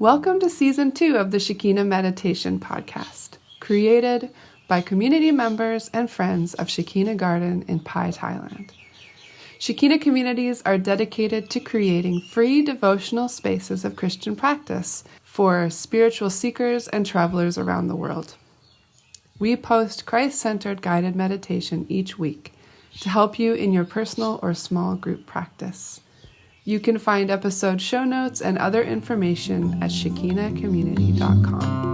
Welcome to Season 2 of the Shekina Meditation Podcast, created by community members and friends of Shekina Garden in Pai, Thailand. Shekina communities are dedicated to creating free devotional spaces of Christian practice for spiritual seekers and travelers around the world. We post Christ-centered guided meditation each week to help you in your personal or small group practice. You can find episode show notes and other information at shekinacommunity.com.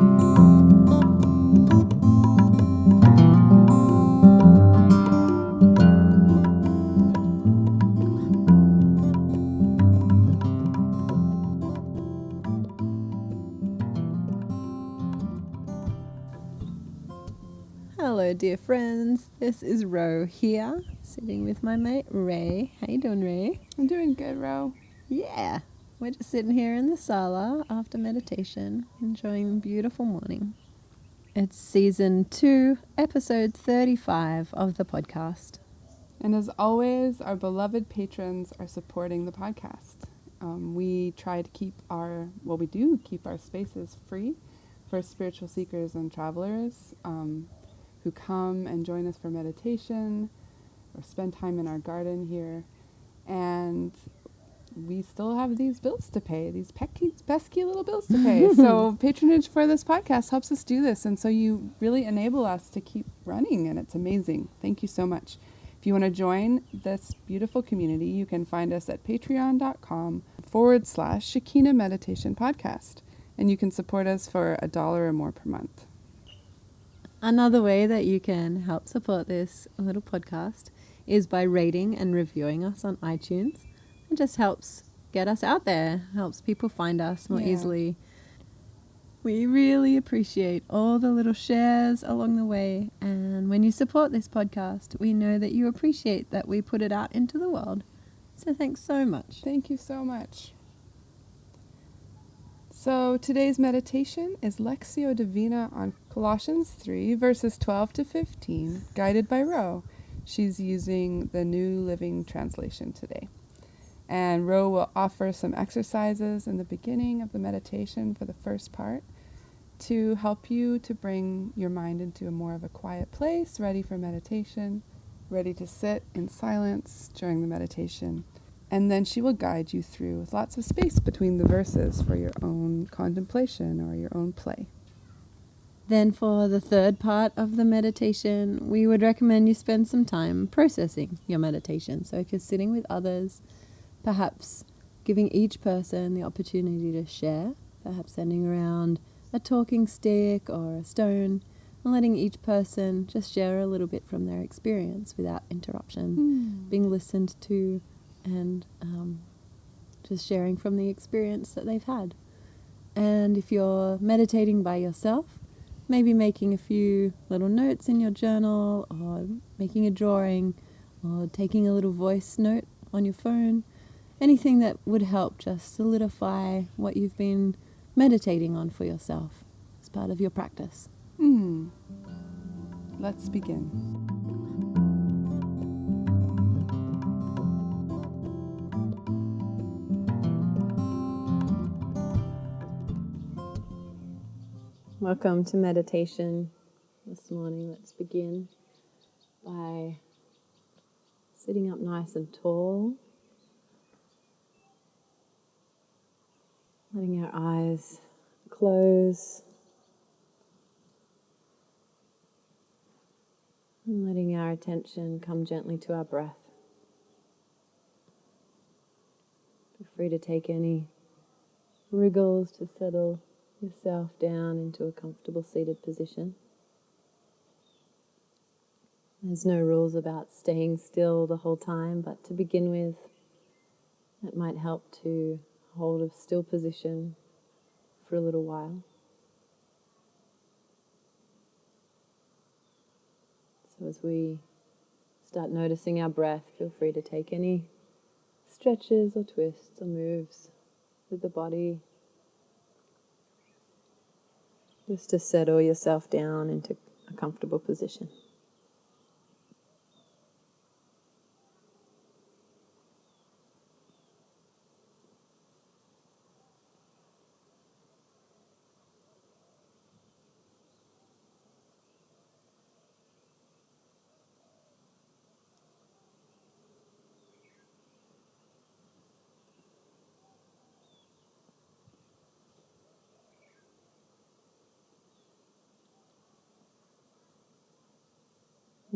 Hello, dear friends. This is Ro here, sitting with my mate Ray. How you doing, Ray? I'm doing good, Ro. Yeah, we're just sitting here in the sala after meditation, enjoying the beautiful morning. It's season 2, episode 35 of the podcast. And as always, our beloved patrons are supporting the podcast. We try to keep our spaces free for spiritual seekers and travelers who come and join us for meditation or spend time in our garden here. And we still have these bills to pay, these pesky little bills to pay. So patronage for this podcast helps us do this. And so you really enable us to keep running, and it's amazing. Thank you so much. If you want to join this beautiful community, you can find us at patreon.com/Shekina Meditation Podcast. And you can support us for $1 or more per month. Another way that you can help support this little podcast is by rating and reviewing us on iTunes. It just helps get us out there, helps people find us more easily. We really appreciate all the little shares along the way. And when you support this podcast, we know that you appreciate that we put it out into the world. So thanks so much. Thank you so much. So today's meditation is Lectio Divina on Colossians 3, verses 12 to 15, guided by Ro. She's using the New Living Translation today. And Ro will offer some exercises in the beginning of the meditation for the first part to help you to bring your mind into more of a quiet place, ready for meditation, ready to sit in silence during the meditation. And then she will guide you through with lots of space between the verses for your own contemplation or your own play. Then for the third part of the meditation, we would recommend you spend some time processing your meditation. So if you're sitting with others, perhaps giving each person the opportunity to share, perhaps sending around a talking stick or a stone, and letting each person just share a little bit from their experience without interruption, being listened to, and just sharing from the experience that they've had. And if you're meditating by yourself, maybe making a few little notes in your journal, or making a drawing, or taking a little voice note on your phone, anything that would help just solidify what you've been meditating on for yourself as part of your practice. Let's begin. Welcome to meditation this morning. Let's begin by sitting up nice and tall, letting our eyes close, and letting our attention come gently to our breath. Feel free to take any wriggles to settle yourself down into a comfortable seated position. There's no rules about staying still the whole time, but to begin with, it might help to hold a still position for a little while. So as we start noticing our breath, feel free to take any stretches or twists or moves with the body, just to settle yourself down into a comfortable position.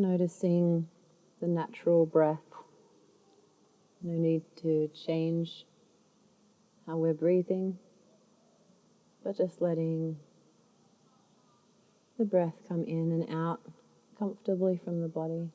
Noticing the natural breath. No need to change how we're breathing, but just letting the breath come in and out comfortably from the body.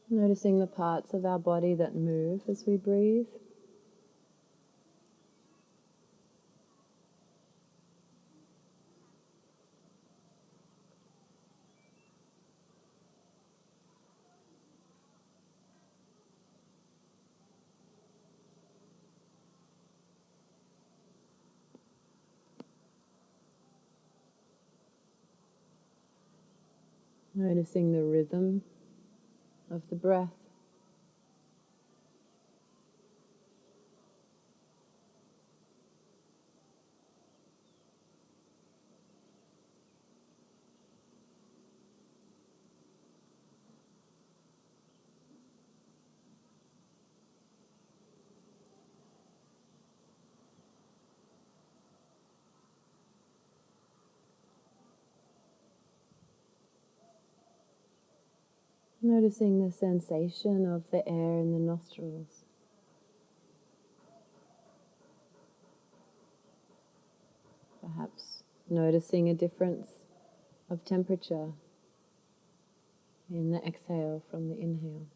Noticing the parts of our body that move as we breathe. Noticing the rhythm of the breath. Noticing the sensation of the air in the nostrils. Perhaps noticing a difference of temperature in the exhale from the inhale.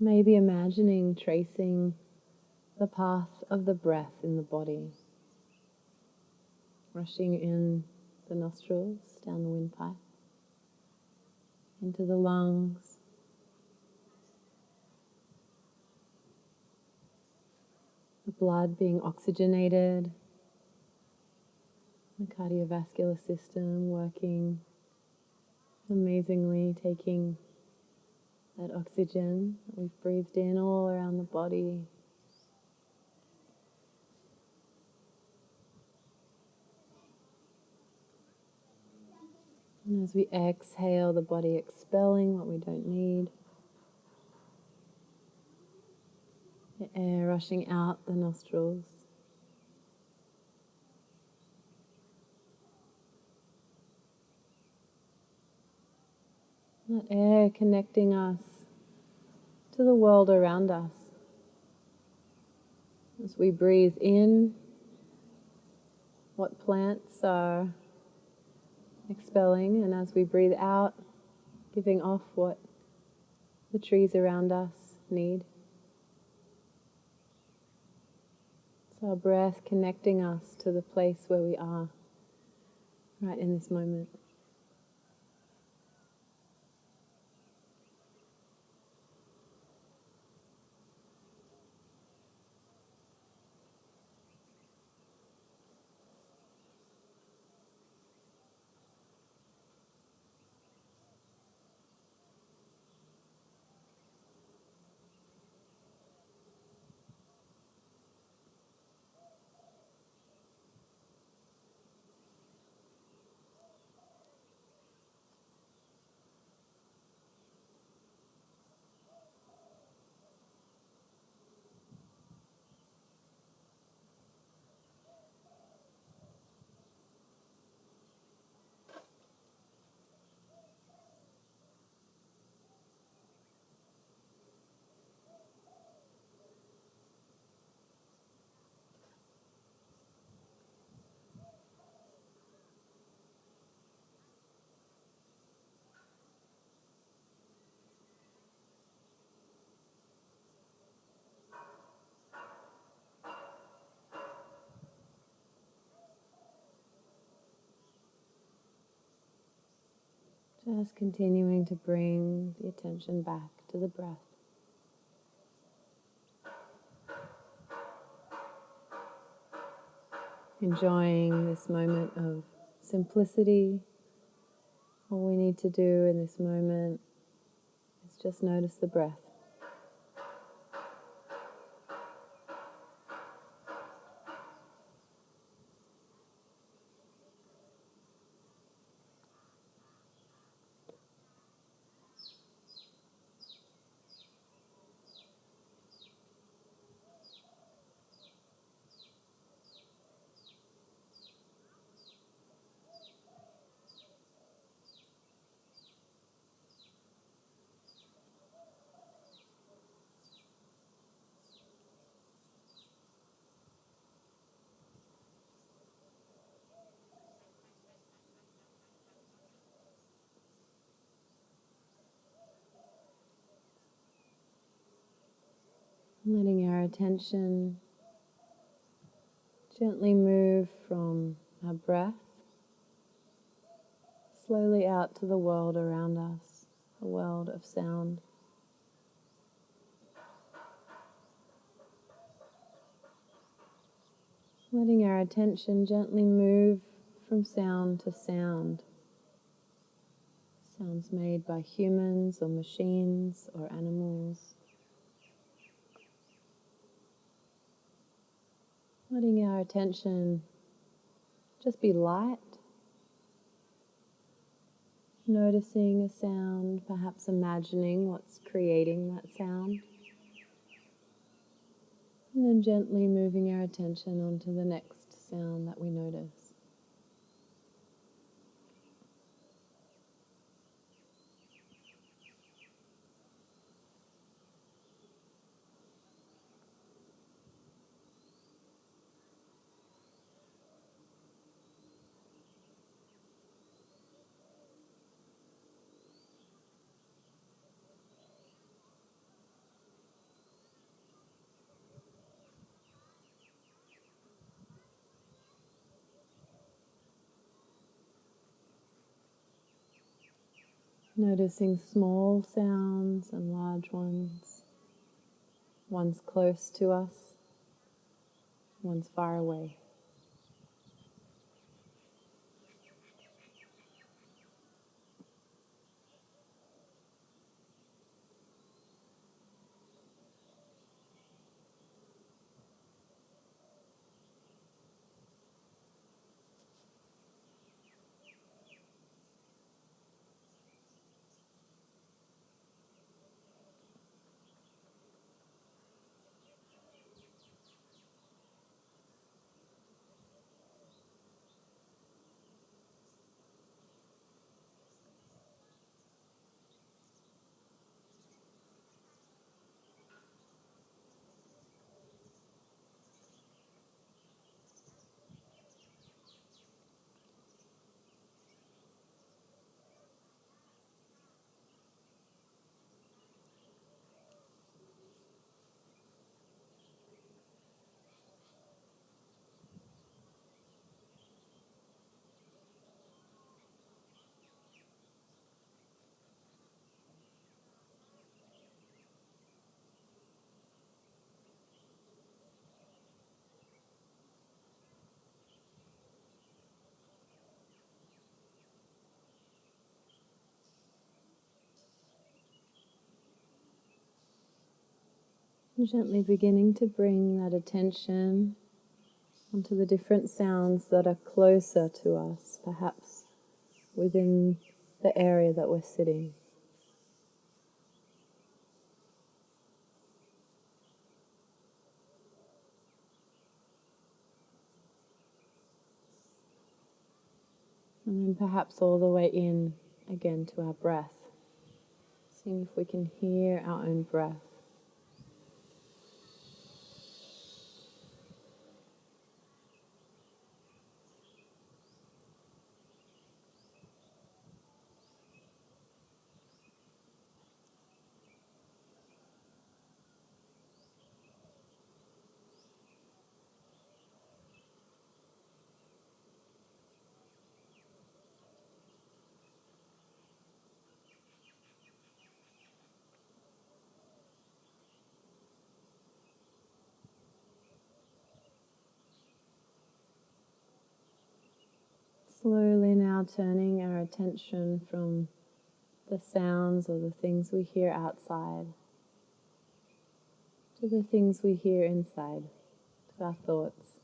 Maybe imagining tracing the path of the breath in the body, rushing in the nostrils, down the windpipe, into the lungs, the blood being oxygenated, the cardiovascular system working amazingly, taking that oxygen that we've breathed in all around the body. And as we exhale, the body expelling what we don't need. The air rushing out the nostrils. That air connecting us to the world around us. As we breathe in, what plants are expelling, and as we breathe out, giving off what the trees around us need. So our breath connecting us to the place where we are right in this moment. Just continuing to bring the attention back to the breath. Enjoying this moment of simplicity, All we need to do in this moment is just notice the breath. Letting our attention gently move from our breath slowly out to the world around us, a world of sound. Letting our attention gently move from sound to sound. Sounds made by humans or machines or animals. Letting our attention just be light. Noticing a sound, perhaps imagining what's creating that sound. And then gently moving our attention onto the next sound that we notice. Noticing small sounds and large ones. One's close to us, one's far away. And gently beginning to bring that attention onto the different sounds that are closer to us, perhaps within the area that we're sitting. And then perhaps all the way in again to our breath. Seeing if we can hear our own breath. Slowly now turning our attention from the sounds or the things we hear outside to the things we hear inside, to our thoughts.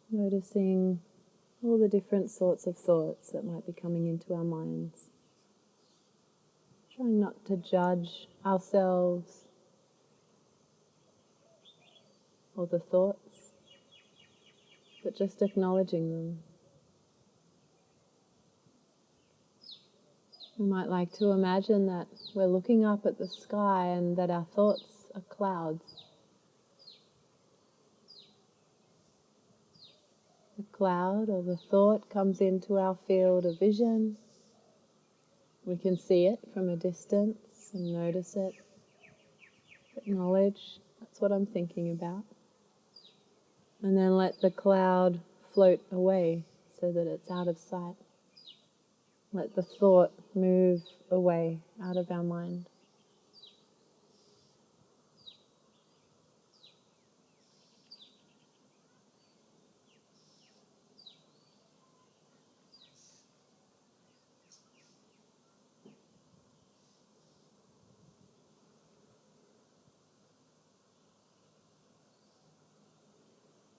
Noticing all the different sorts of thoughts that might be coming into our minds. Trying not to judge ourselves or the thoughts, but just acknowledging them. We might like to imagine that we're looking up at the sky and that our thoughts are clouds. The cloud or the thought comes into our field of vision. We can see it from a distance and notice it, acknowledge, that's what I'm thinking about. And then let the cloud float away so that it's out of sight. Let the thought move away out of our mind.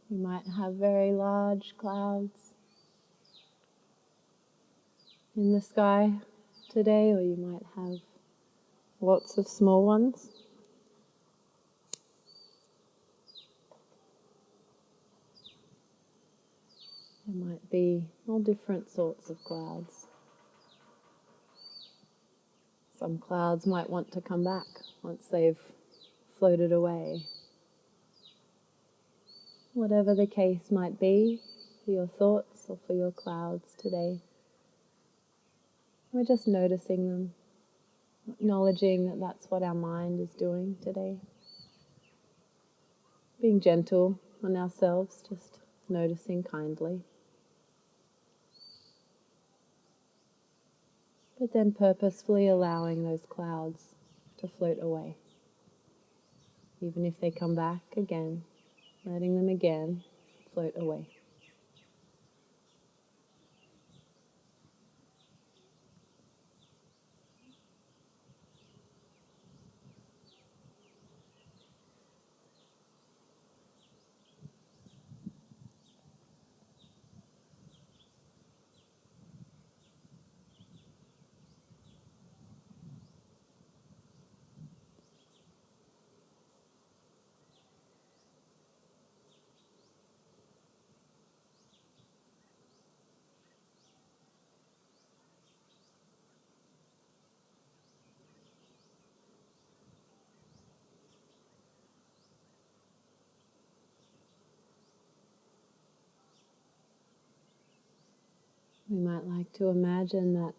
You might have very large clouds in the sky today, or you might have lots of small ones. There might be all different sorts of clouds. Some clouds might want to come back once they've floated away. Whatever the case might be for your thoughts or for your clouds today, we're just noticing them, acknowledging that that's what our mind is doing today. Being gentle on ourselves, just noticing kindly. But then purposefully allowing those clouds to float away. Even if they come back again, letting them again float away. We might like to imagine that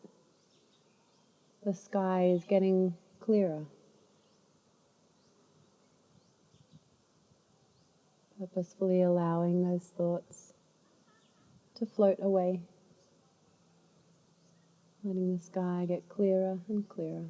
the sky is getting clearer. Purposefully allowing those thoughts to float away. Letting the sky get clearer and clearer.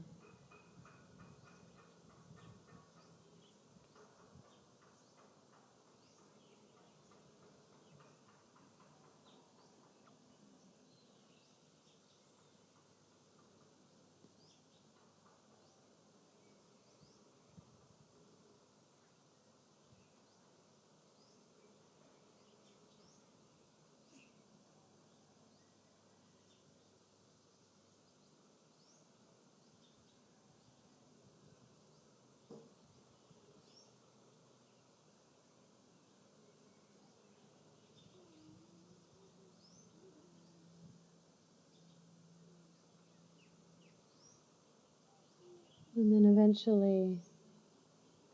And then eventually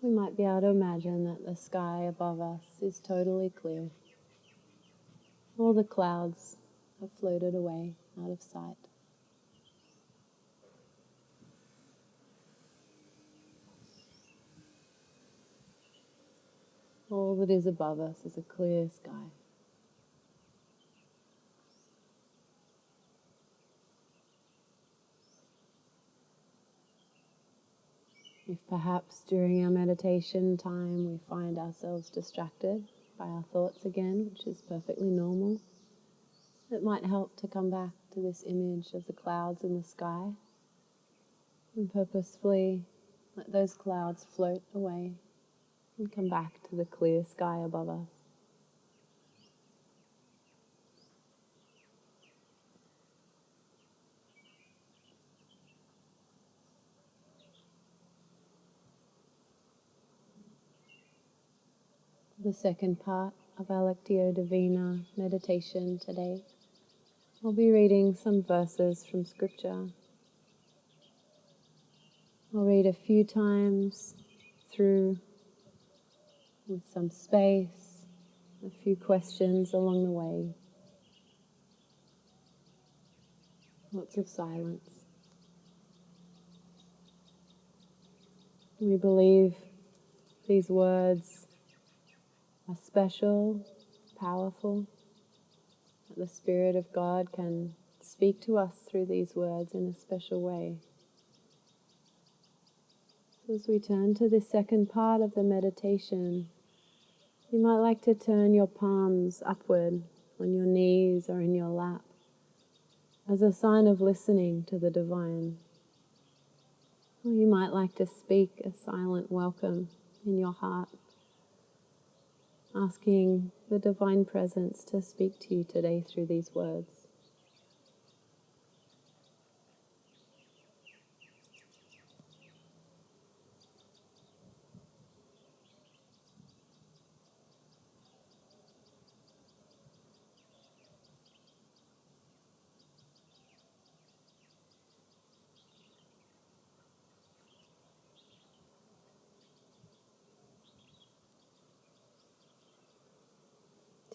we might be able to imagine that the sky above us is totally clear. All the clouds have floated away out of sight. All that is above us is a clear sky. If perhaps during our meditation time we find ourselves distracted by our thoughts again, which is perfectly normal. It might help to come back to this image of the clouds in the sky and purposefully let those clouds float away and come back to the clear sky above us. The second part of our Lectio Divina meditation today, I'll be reading some verses from Scripture. I'll read a few times through with some space, a few questions along the way. Lots of silence. We believe these words are special, powerful, that the Spirit of God can speak to us through these words in a special way. So as we turn to the second part of the meditation, you might like to turn your palms upward on your knees or in your lap as a sign of listening to the divine. Or you might like to speak a silent welcome in your heart, asking the divine presence to speak to you today through these words.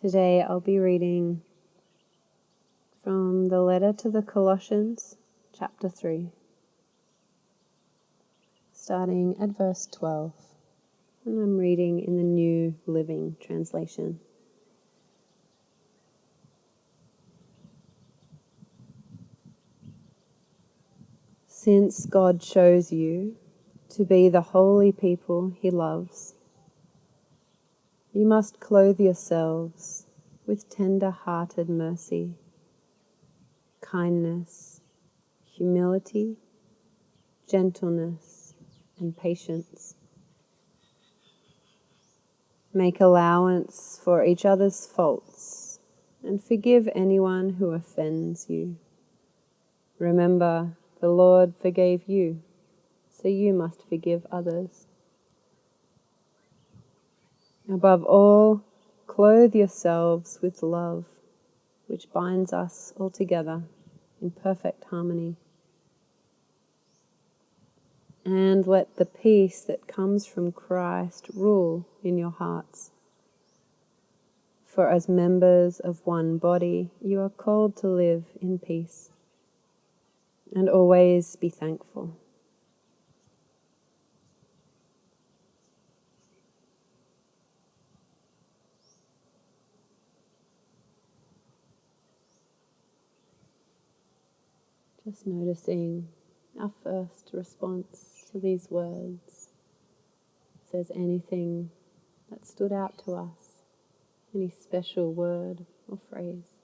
Today I'll be reading from the letter to the Colossians, chapter 3, starting at verse 12, and I'm reading in the New Living Translation. Since God chose you to be the holy people He loves, you must clothe yourselves with tender-hearted mercy, kindness, humility, gentleness, and patience. Make allowance for each other's faults and forgive anyone who offends you. Remember, the Lord forgave you, so you must forgive others. Above all, clothe yourselves with love, which binds us all together in perfect harmony. And let the peace that comes from Christ rule in your hearts. For as members of one body, you are called to live in peace, and always be thankful. Just noticing our first response to these words. If there's anything that stood out to us, any special word or phrase.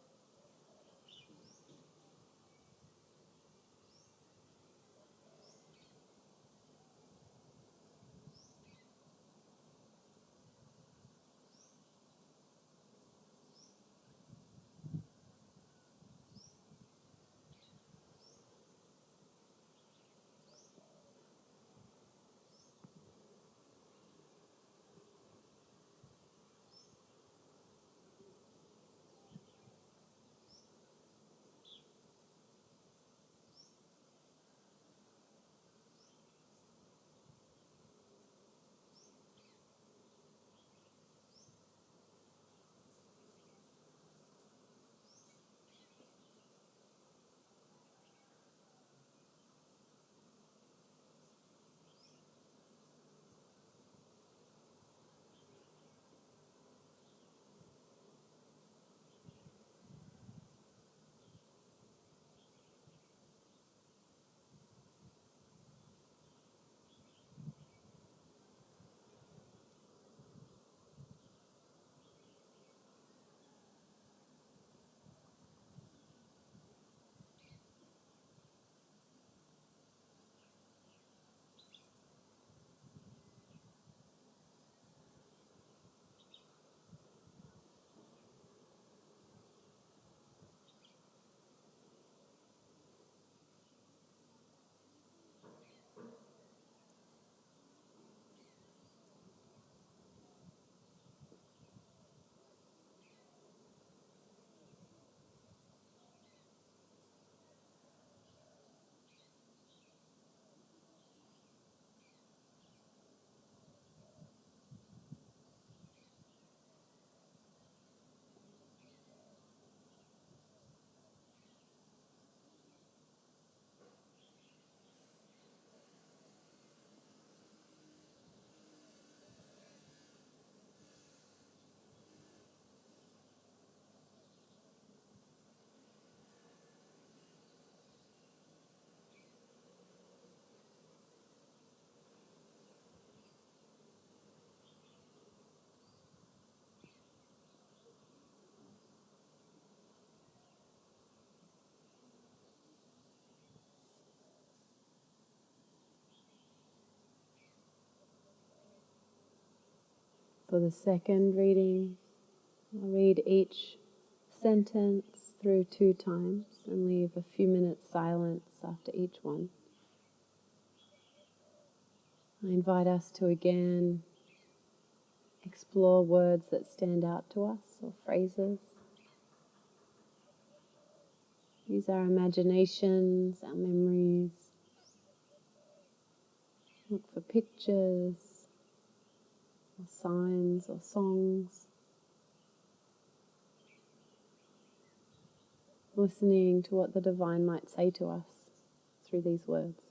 For the second reading, I'll read each sentence through 2 times and leave a few minutes silence after each one. I invite us to again explore words that stand out to us or phrases. Use our imaginations, our memories. Look for pictures or signs or songs. Listening to what the divine might say to us through these words.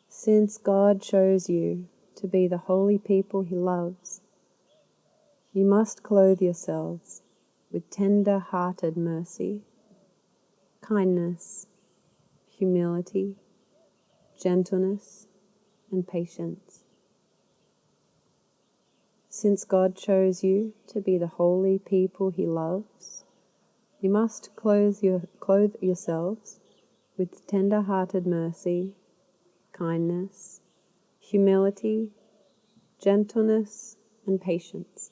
Since God chose you to be the holy people He loves, you must clothe yourselves with tender-hearted mercy, kindness, humility, gentleness, and patience. Since God chose you to be the holy people He loves, you must clothe yourselves with tender-hearted mercy, kindness, humility, gentleness, and patience.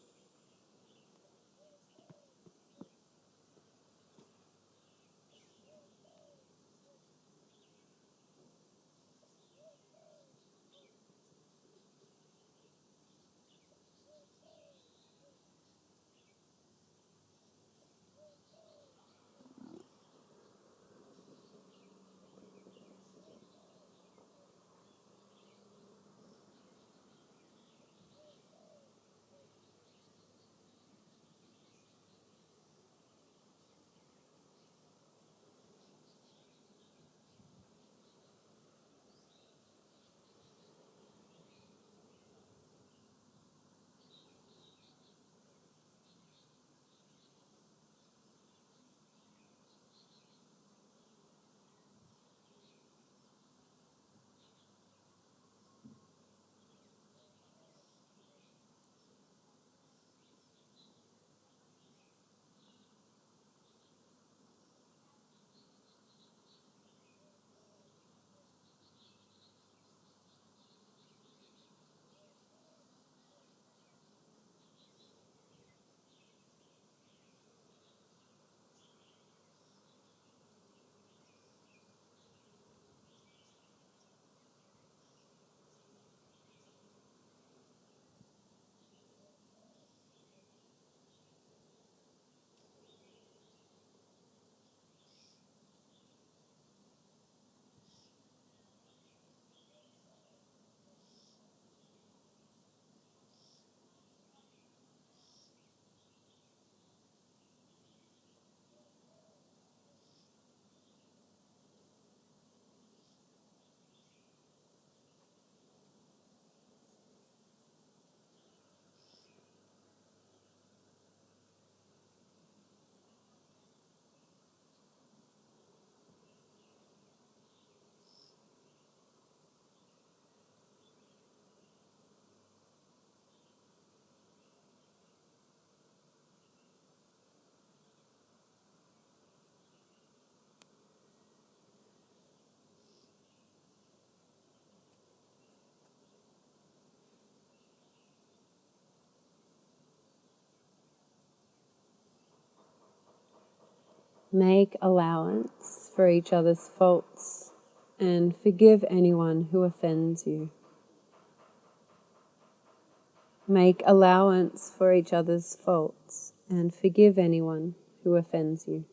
Make allowance for each other's faults and forgive anyone who offends you. Make allowance for each other's faults and forgive anyone who offends you.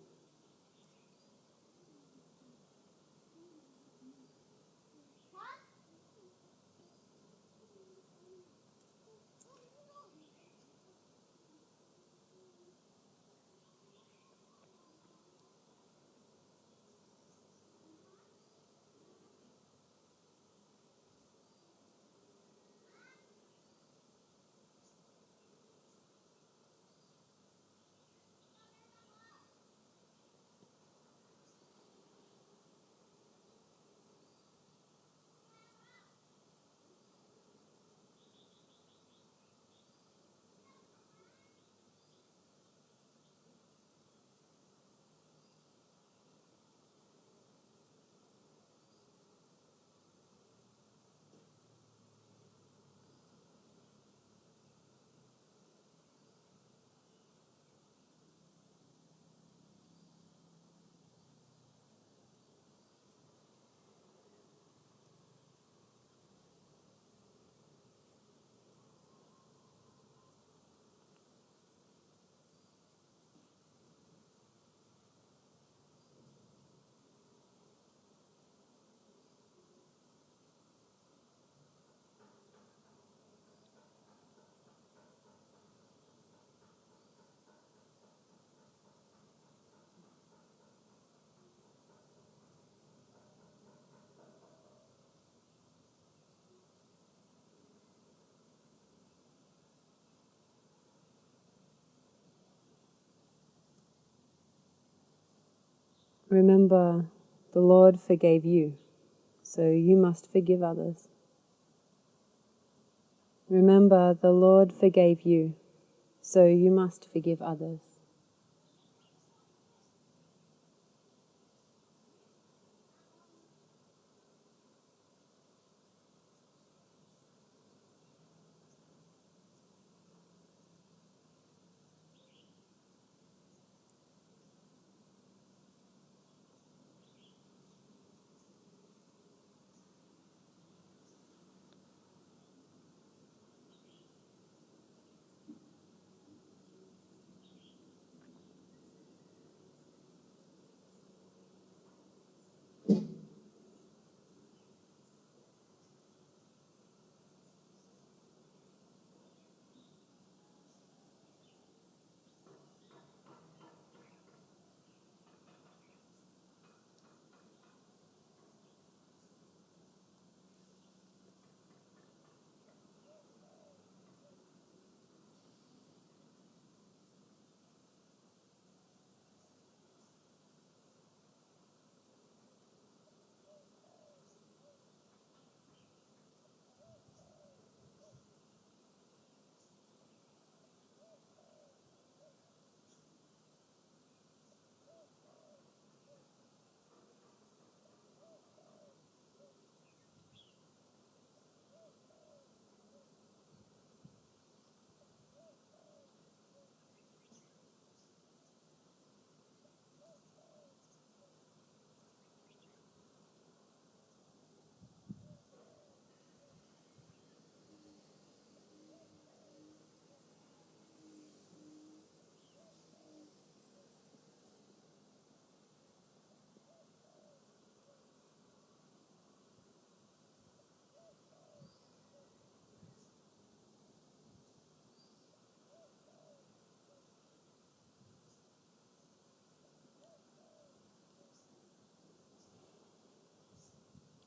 Remember, the Lord forgave you, so you must forgive others. Remember, the Lord forgave you, so you must forgive others.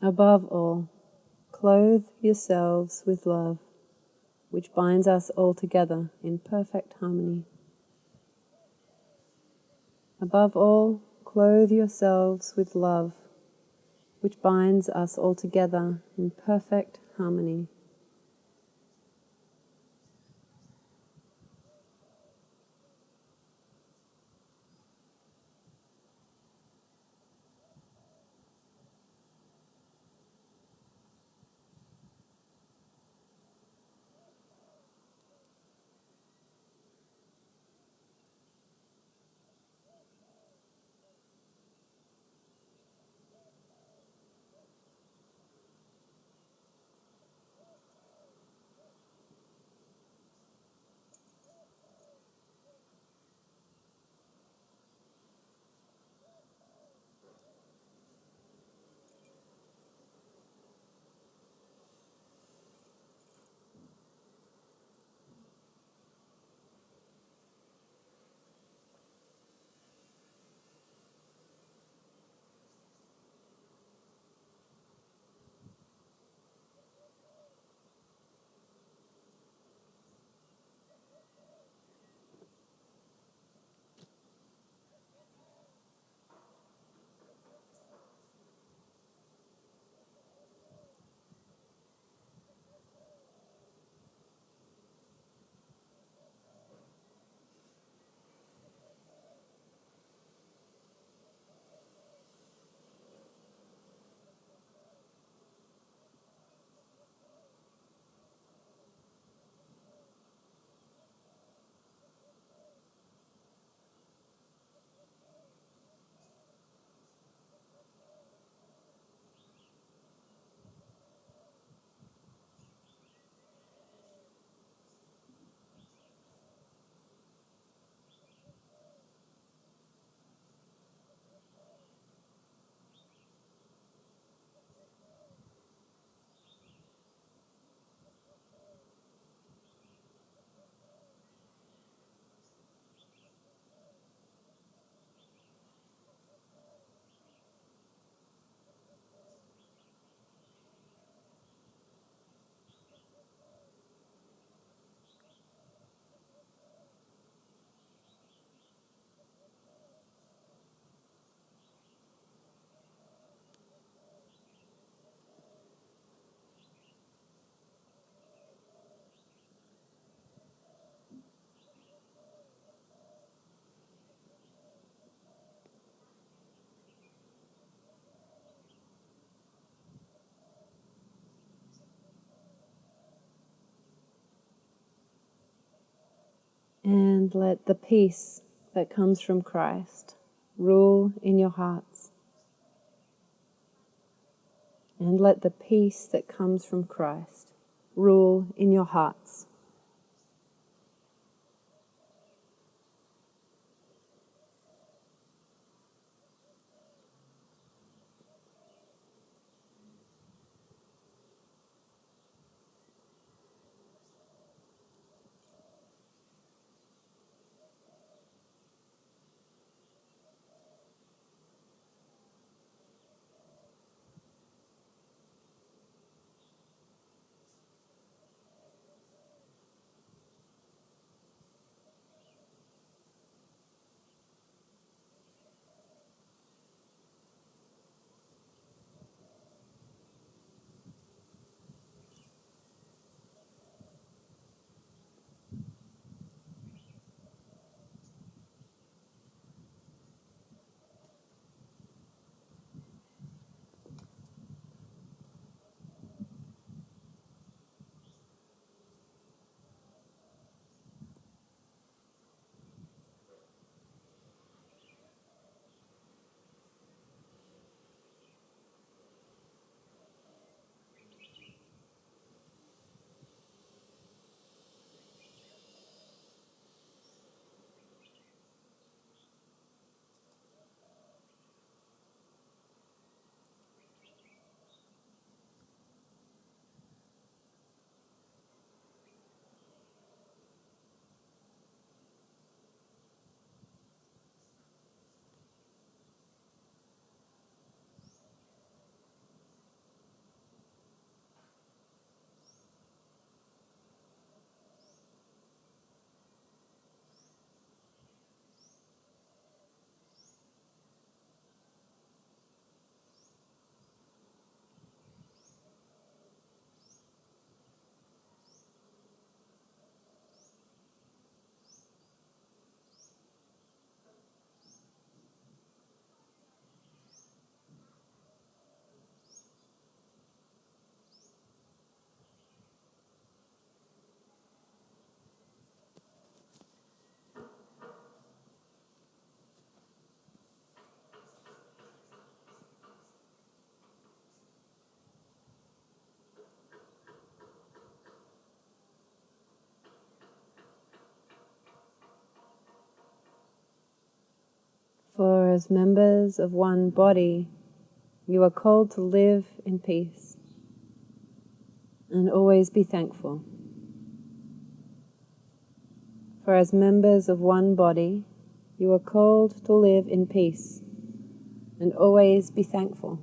Above all, clothe yourselves with love, which binds us all together in perfect harmony. Above all, clothe yourselves with love, which binds us all together in perfect harmony. And let the peace that comes from Christ rule in your hearts. And let the peace that comes from Christ rule in your hearts. For as members of one body, you are called to live in peace and always be thankful. For as members of one body, you are called to live in peace and always be thankful.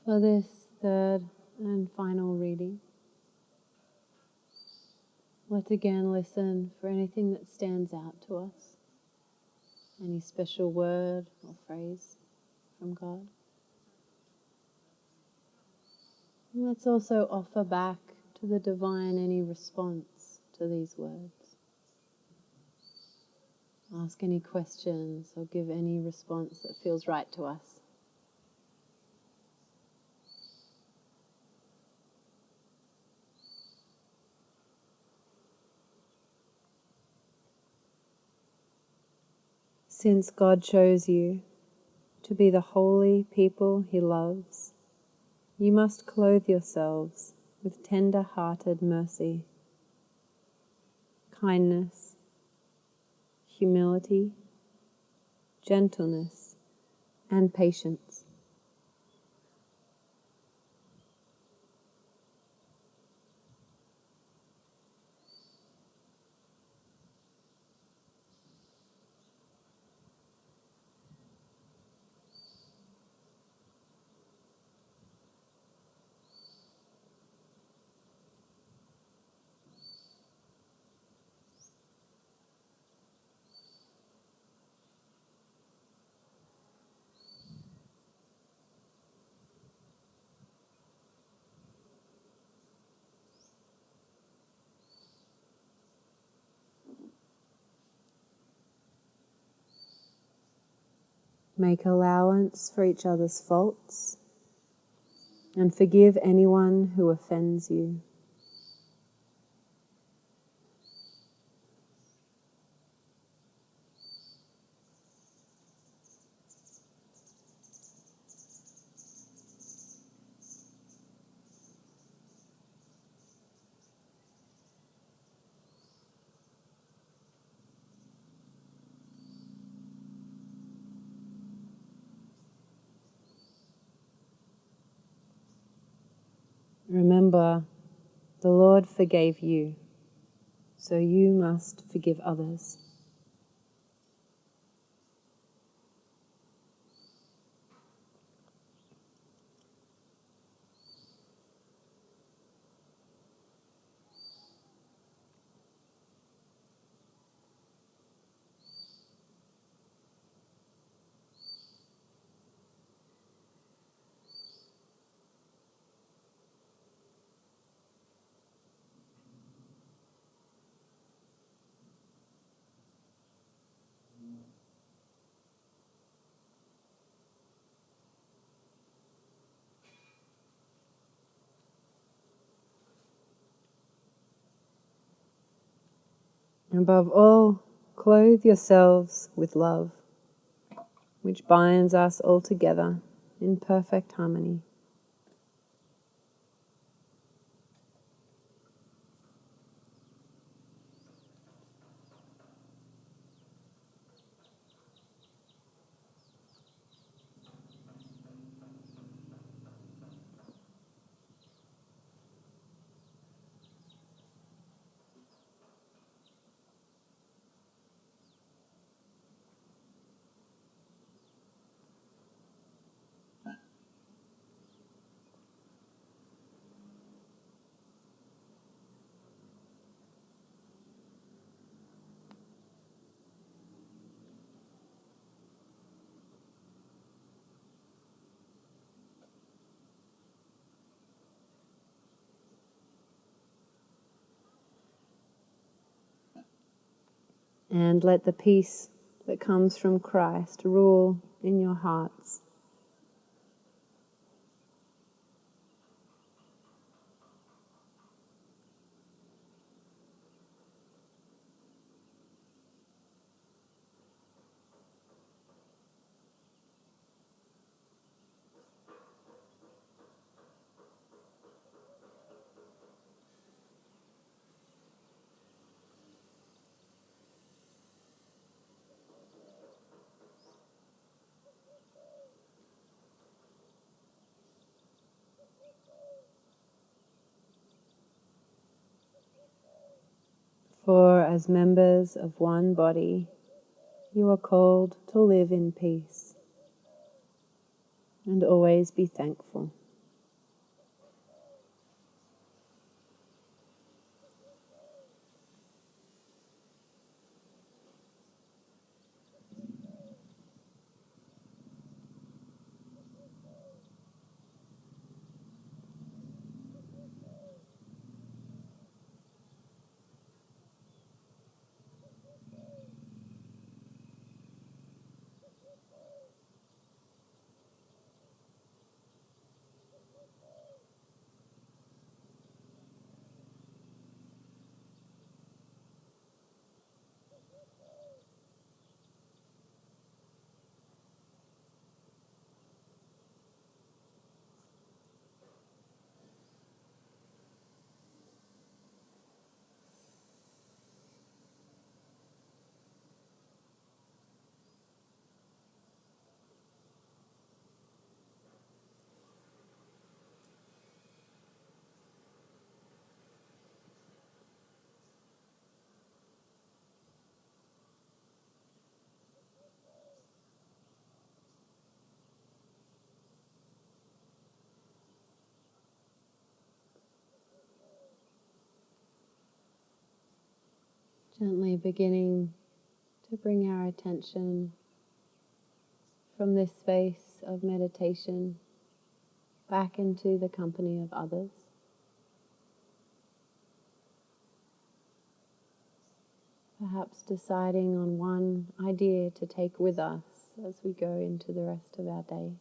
For this third and final reading, let's again listen for anything that stands out to us, any special word or phrase from God. And let's also offer back to the divine any response to these words. Ask any questions or give any response that feels right to us. Since God chose you to be the holy people He loves, you must clothe yourselves with tender-hearted mercy, kindness, humility, gentleness, and patience. Make allowance for each other's faults and forgive anyone who offends you. Remember, the Lord forgave you, so you must forgive others. Above all, clothe yourselves with love, which binds us all together in perfect harmony. And let the peace that comes from Christ rule in your hearts. For as members of one body, you are called to live in peace and always be thankful. Gently beginning to bring our attention from this space of meditation back into the company of others. Perhaps deciding on one idea to take with us as we go into the rest of our day.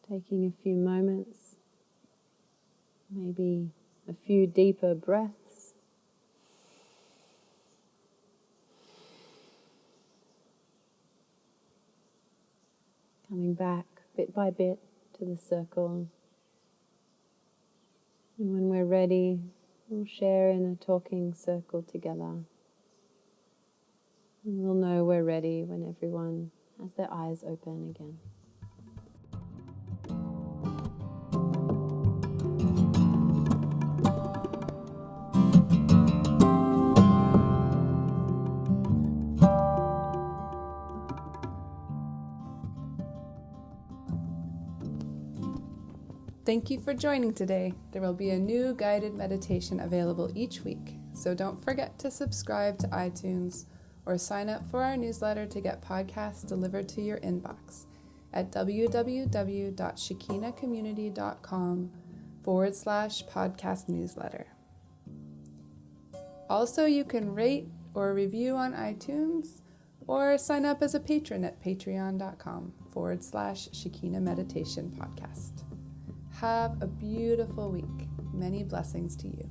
Taking a few moments, maybe a few deeper breaths. Coming back bit by bit to the circle. And when we're ready, we'll share in a talking circle together. And we'll know we're ready when everyone has their eyes open again. Thank you for joining today. There will be a new guided meditation available each week, so don't forget to subscribe to iTunes or sign up for our newsletter to get podcasts delivered to your inbox at www.shekinacommunity.com/podcast newsletter. Also, you can rate or review on iTunes or sign up as a patron at patreon.com/Shekina Meditation Podcast. Have a beautiful week. Many blessings to you.